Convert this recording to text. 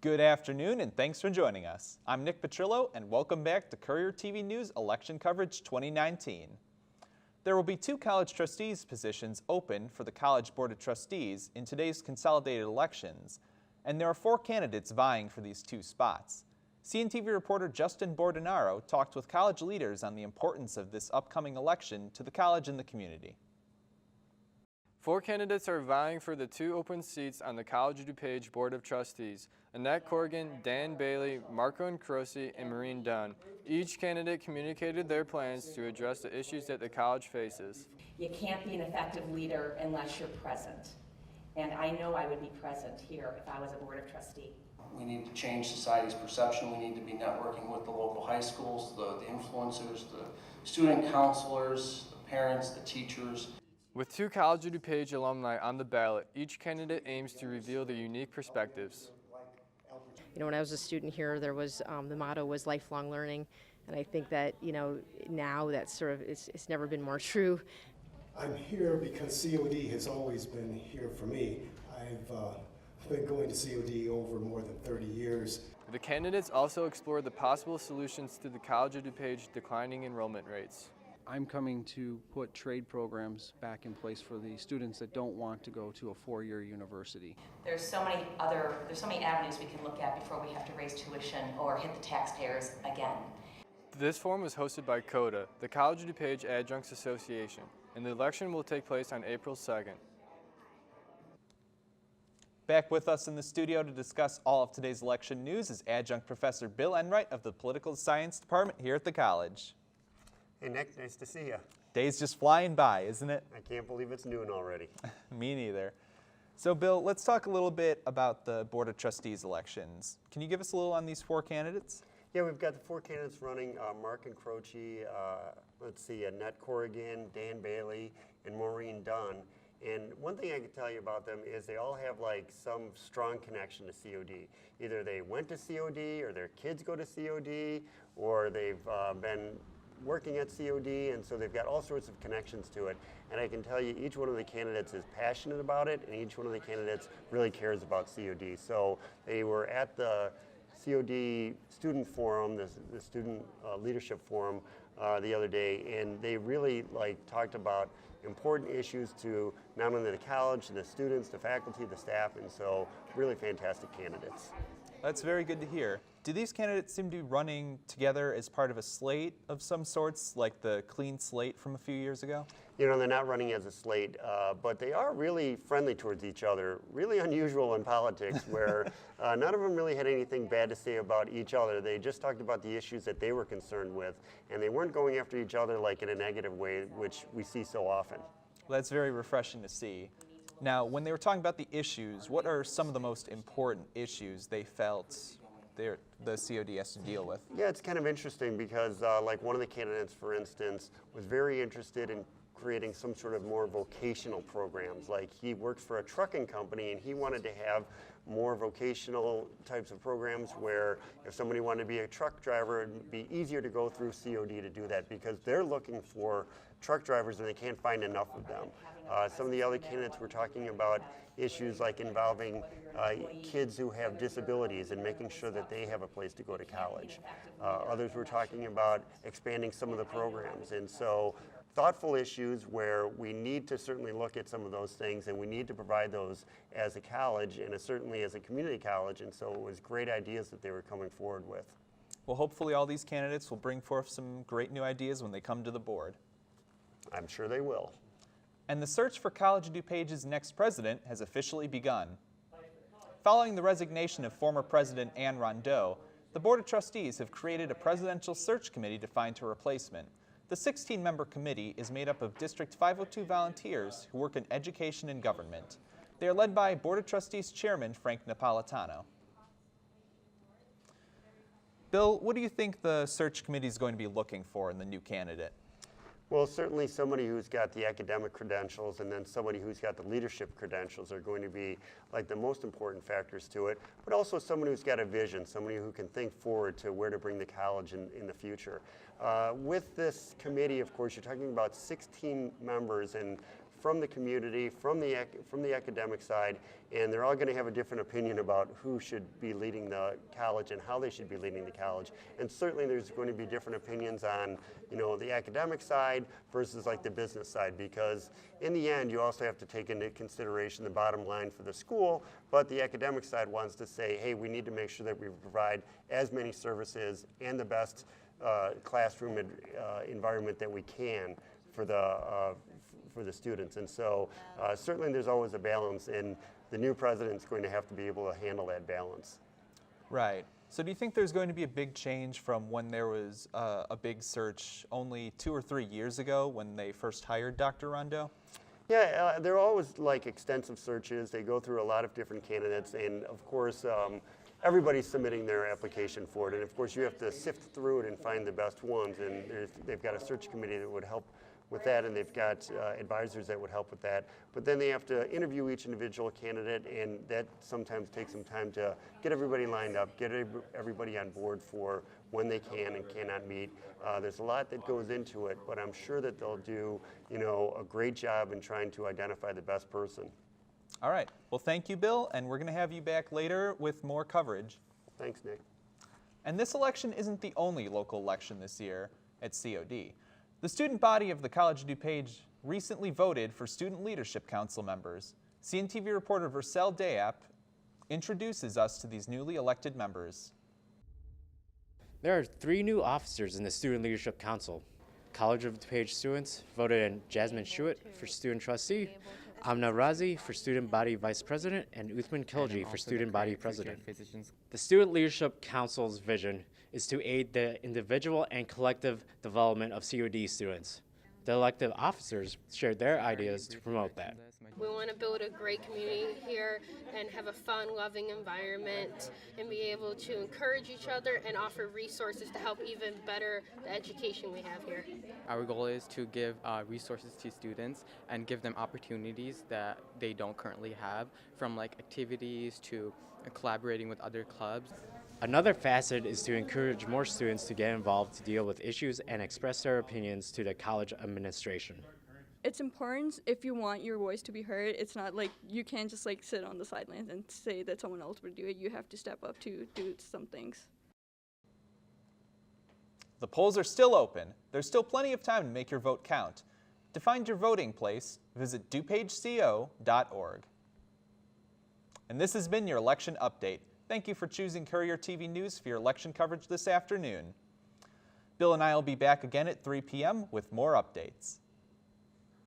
Good afternoon and thanks for joining us. I'm Nick Petrillo and welcome back to Courier TV News Election Coverage 2019. There will be 2 college trustees positions open for the College Board of Trustees in today's consolidated elections, and there are 4 candidates vying for these 2 spots. CNTV reporter Justin Bordenaro talked with college leaders on the importance of this upcoming election to the college and the community. 4 candidates are vying for the 2 open seats on the College of DuPage Board of Trustees: Annette Corrigan, Dan Bailey, Marco Incrosi, and Maureen Dunn. Each candidate communicated their plans to address the issues that the college faces. You can't be an effective leader unless you're present. And I know I would be present here if I was a Board of Trustee. We need to change society's perception. We need to be networking with the local high schools, the influencers, the student counselors, the parents, the teachers. With 2 College of DuPage alumni on the ballot, each candidate aims to reveal their unique perspectives. You know, when I was a student here, there was the motto was lifelong learning, and I think that now that's sort of it's never been more true. I'm here because COD has always been here for me. I've been going to COD over more than 30 years. The candidates also explored the possible solutions to the College of DuPage declining enrollment rates. I'm coming to put trade programs back in place for the students that don't want to go to a 4-year university. There's so many avenues we can look at before we have to raise tuition or hit the taxpayers again. This forum was hosted by CODA, the College of DuPage Adjuncts Association, and the election will take place on April 2nd. Back with us in the studio to discuss all of today's election news is Adjunct Professor Bill Enright of the Political Science Department here at the college. Hey Nick, nice to see you. Day's just flying by, isn't it? I can't believe it's noon already. Me neither. So Bill, let's talk a little bit about the Board of Trustees elections. Can you give us a little on these 4 candidates? Yeah, we've got the 4 candidates running, Mark Incrosi, Annette Corrigan, Dan Bailey, and Maureen Dunn. And one thing I can tell you about them is they all have like some strong connection to COD. Either they went to COD, or their kids go to COD, or they've been working at COD, and so they've got all sorts of connections to it. And I can tell you each one of the candidates is passionate about it, and each one of the candidates really cares about COD. So they were at the COD Student Forum, the Student Leadership Forum the other day, and they really talked about important issues to not only the college, the students, the faculty, the staff, and so really fantastic candidates. That's very good to hear. Do these candidates seem to be running together as part of a slate of some sorts, like the clean slate from a few years ago? You know, they're not running as a slate, but they are really friendly towards each other. Really unusual in politics where none of them really had anything bad to say about each other. They just talked about the issues that they were concerned with, and they weren't going after each other like in a negative way, which we see so often. Well, that's very refreshing to see. Now, when they were talking about the issues, what are some of the most important issues they felt the COD has to deal with? Yeah, it's kind of interesting because like one of the candidates, for instance, was very interested in creating some sort of more vocational programs. Like he works for a trucking company and he wanted to have more vocational types of programs where if somebody wanted to be a truck driver, it'd be easier to go through COD to do that because they're looking for truck drivers and they can't find enough of them. Some of the other candidates were talking about issues like involving kids who have disabilities and making sure that they have a place to go to college. Others were talking about expanding some of the programs, and so thoughtful issues where we need to certainly look at some of those things and we need to provide those as a college and certainly as a community college, and so it was great ideas that they were coming forward with. Well, hopefully all these candidates will bring forth some great new ideas when they come to the board. I'm sure they will. And the search for College of DuPage's next president has officially begun. Following the resignation of former President Anne Rondeau, the Board of Trustees have created a presidential search committee to find her replacement. The 16-member committee is made up of District 502 volunteers who work in education and government. They are led by Board of Trustees Chairman Frank Napolitano. Bill, what do you think the search committee is going to be looking for in the new candidate? Well, certainly somebody who's got the academic credentials and then somebody who's got the leadership credentials are going to be like the most important factors to it, but also someone who's got a vision, somebody who can think forward to where to bring the college in the future. With this committee, of course, you're talking about 16 members and from the community, from the academic side, and they're all going to have a different opinion about who should be leading the college and how they should be leading the college. And certainly there's going to be different opinions on, the academic side versus like the business side, because in the end you also have to take into consideration the bottom line for the school, but the academic side wants to say, hey, we need to make sure that we provide as many services and the best classroom environment that we can for the students. And so certainly there's always a balance, and the new president's going to have to be able to handle that balance. Right. So do you think there's going to be a big change from when there was a big search only 2 or 3 years ago when they first hired Dr. Rondeau? Yeah, there are always like extensive searches. They go through a lot of different candidates, and of course everybody's submitting their application for it. And of course you have to sift through it and find the best ones, and they've got a search committee that would help with that, and they've got advisors that would help with that. But then they have to interview each individual candidate, and that sometimes takes some time to get everybody lined up, get everybody on board for when they can and cannot meet. There's a lot that goes into it, but I'm sure that they'll do, a great job in trying to identify the best person. All right. Well, thank you, Bill, and we're going to have you back later with more coverage. Thanks, Nick. And this election isn't the only local election this year at COD. The student body of the College of DuPage recently voted for Student Leadership Council members. CNTV reporter Vercel Dayap introduces us to these newly elected members. There are 3 new officers in the Student Leadership Council. College of DuPage students voted in Jasmine Shuit for Student Trustee, Amna Razi for Student Body Vice President, and Uthman Khilji for Student Body President. The Student Leadership Council's vision is to aid the individual and collective development of COD students. The elected officers shared their ideas to promote that. We want to build a great community here and have a fun, loving environment and be able to encourage each other and offer resources to help even better the education we have here. Our goal is to give resources to students and give them opportunities that they don't currently have, from like activities to collaborating with other clubs. Another facet is to encourage more students to get involved to deal with issues and express their opinions to the college administration. It's important if you want your voice to be heard. It's not like you can't just like sit on the sidelines and say that someone else would do it. You have to step up to do some things. The polls are still open. There's still plenty of time to make your vote count. To find your voting place, visit dupageco.org. And this has been your election update. Thank you for choosing Courier TV News for your election coverage this afternoon. Bill and I will be back again at 3 p.m. with more updates.